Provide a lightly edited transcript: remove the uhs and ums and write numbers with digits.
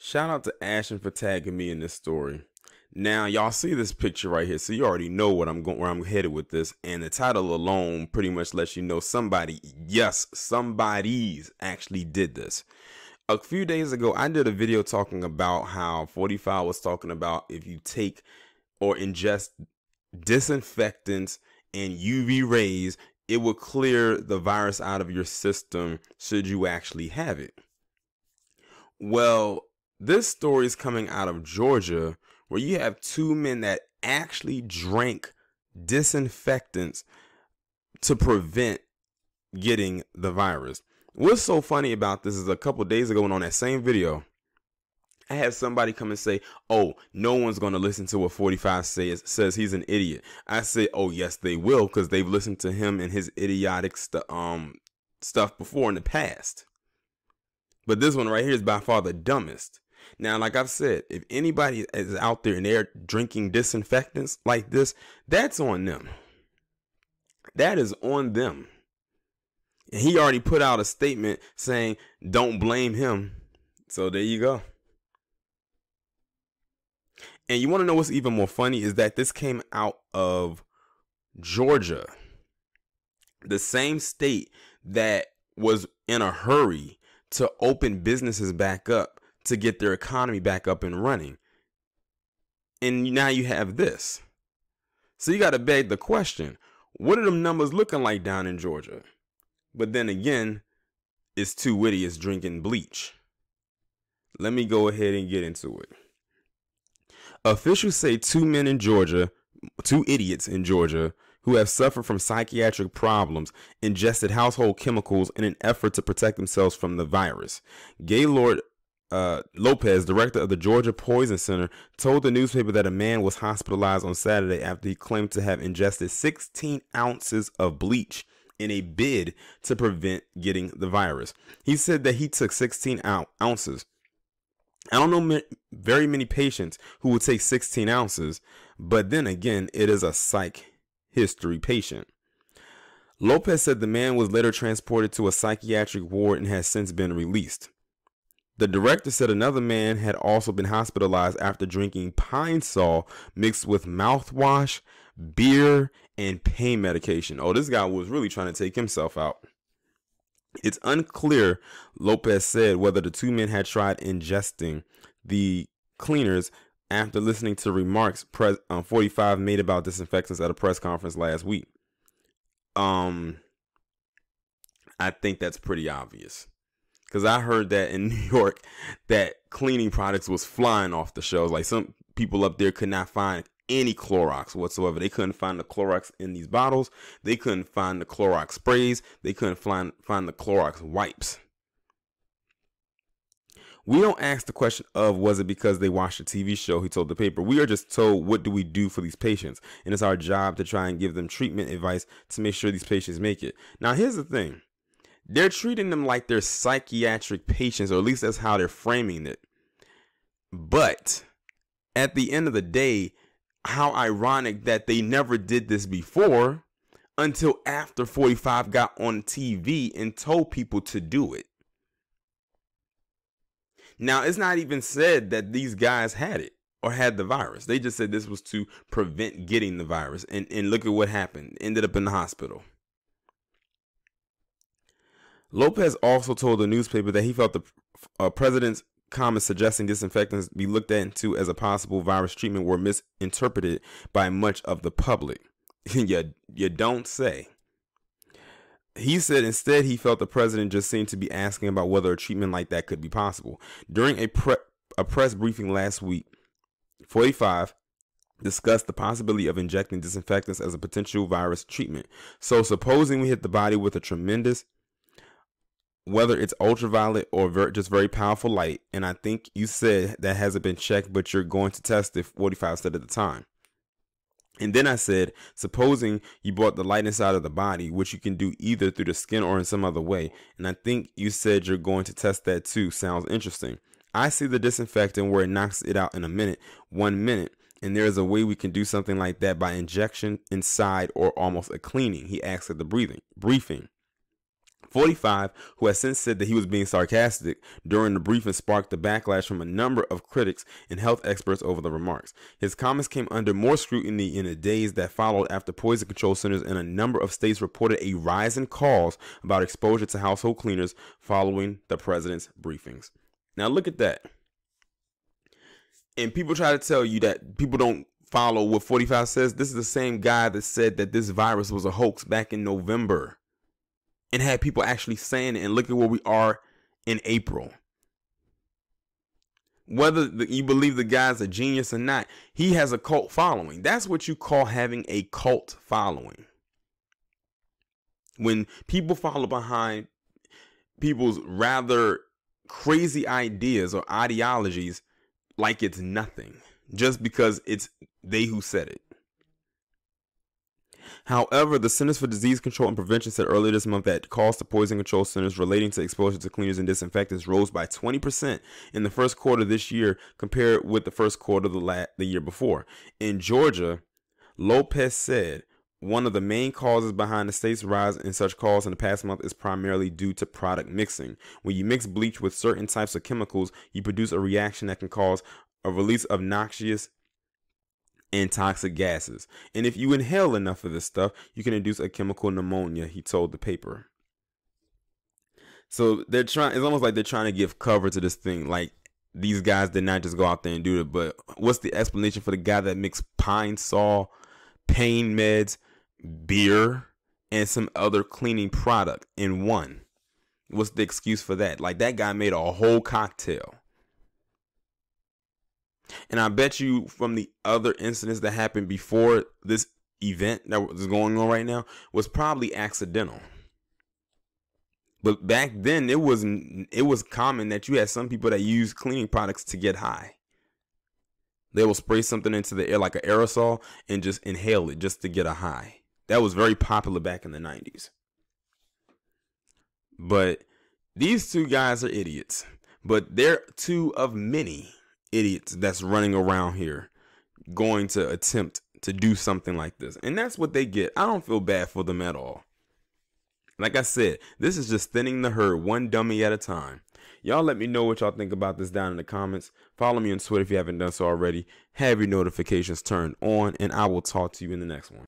Shout out to Ashton for tagging me in this story. Now, y'all see this picture right here, so you already know where I'm headed with this. And the title alone pretty much lets you know somebody's actually did this. A few days ago, I did a video talking about how 45 was talking about if you take or ingest disinfectants and UV rays, it will clear the virus out of your system should you actually have it. Well, this story is coming out of Georgia, where you have two men that actually drank disinfectants to prevent getting the virus. What's so funny about this is a couple days ago, and on that same video, I had somebody come and say, oh, no one's going to listen to what 45 says he's an idiot. I say, oh, yes, they will, because they've listened to him and his idiotic stuff before in the past. But this one right here is by far the dumbest. Now, like I've said, if anybody is out there and they're drinking disinfectants like this, that's on them. That is on them. And he already put out a statement saying, don't blame him. So there you go. And you want to know what's even more funny is that this came out of Georgia, the same state that was in a hurry to open businesses back up to get their economy back up and running. And now you have this. So you got to beg the question, what are them numbers looking like down in Georgia? But then again, it's two idiots drinking bleach. Let me go ahead and get into it. Officials say two idiots in Georgia, who have suffered from psychiatric problems, ingested household chemicals in an effort to protect themselves from the virus. Gaylord Lopez, director of the Georgia Poison Center, told the newspaper that a man was hospitalized on Saturday after he claimed to have ingested 16 ounces of bleach in a bid to prevent getting the virus. He said that he took 16 ounces. I don't know very many patients who would take 16 ounces, but then again, it is a psych history patient. Lopez said the man was later transported to a psychiatric ward and has since been released. The director said another man had also been hospitalized after drinking Pine Sol mixed with mouthwash, beer, and pain medication. Oh, this guy was really trying to take himself out. It's unclear, Lopez said, whether the two men had tried ingesting the cleaners after listening to remarks 45 made about disinfectants at a press conference last week. I think that's pretty obvious. Because I heard that in New York, that cleaning products was flying off the shelves. Like some people up there could not find any Clorox whatsoever. They couldn't find the Clorox in these bottles. They couldn't find the Clorox sprays. They couldn't find the Clorox wipes. We don't ask the question of, was it because they watched a TV show, he told the paper. We are just told, what do we do for these patients? And it's our job to try and give them treatment advice to make sure these patients make it. Now, here's the thing. They're treating them like they're psychiatric patients, or at least that's how they're framing it. But at the end of the day, how ironic that they never did this before until after 45 got on TV and told people to do it. Now, it's not even said that these guys had it or had the virus. They just said this was to prevent getting the virus. And look at what happened. Ended up in the hospital. Lopez also told the newspaper that he felt the president's comments suggesting disinfectants be looked into as a possible virus treatment were misinterpreted by much of the public. You don't say. He said instead he felt the president just seemed to be asking about whether a treatment like that could be possible. During a press briefing last week, 45 discussed the possibility of injecting disinfectants as a potential virus treatment. So supposing we hit the body with a tremendous, whether it's ultraviolet or just very powerful light, and I think you said that hasn't been checked, but you're going to test it, 45 said at the time. And then I said, supposing you brought the light inside of the body, which you can do either through the skin or in some other way, and I think you said you're going to test that too. Sounds interesting. I see the disinfectant where it knocks it out in a minute, 1 minute, and there is a way we can do something like that by injection inside or almost a cleaning, he asked at the briefing. 45, who has since said that he was being sarcastic during the briefing, sparked the backlash from a number of critics and health experts over the remarks. His comments came under more scrutiny in the days that followed after poison control centers in a number of states reported a rise in calls about exposure to household cleaners following the president's briefings. Now look at that. And people try to tell you that people don't follow what 45 says. This is the same guy that said that this virus was a hoax back in November and had people actually saying it. And look at where we are in April. Whether you believe the guy's a genius or not, he has a cult following. That's what you call having a cult following. When people follow behind people's rather crazy ideas or ideologies like it's nothing, just because it's they who said it. However, the Centers for Disease Control and Prevention said earlier this month that calls to poison control centers relating to exposure to cleaners and disinfectants rose by 20% in the first quarter this year compared with the first quarter the year before. In Georgia, Lopez said one of the main causes behind the state's rise in such calls in the past month is primarily due to product mixing. When you mix bleach with certain types of chemicals, you produce a reaction that can cause a release of noxious and toxic gases. And if you inhale enough of this stuff, you can induce a chemical pneumonia, he told the paper. So it's almost like they're trying to give cover to this thing. Like, these guys did not just go out there and do it, but what's the explanation for the guy that mixed pine saw, pain meds, beer, and some other cleaning product in one? What's the excuse for that? Like, that guy made a whole cocktail. And I bet you from the other incidents that happened before this event that was going on right now was probably accidental. But back then it was common that you had some people that use cleaning products to get high. They will spray something into the air like an aerosol and just inhale it just to get a high. That was very popular back in the 90s. But these two guys are idiots. But they're two of many idiots that's running around here going to attempt to do something like this. And that's what they get. I don't feel bad for them at all. Like I said, this is just thinning the herd one dummy at a time. Y'all let me know what y'all think about this down in the comments. Follow me on Twitter if you haven't done so already. Have your notifications turned on, and I will talk to you in the next one.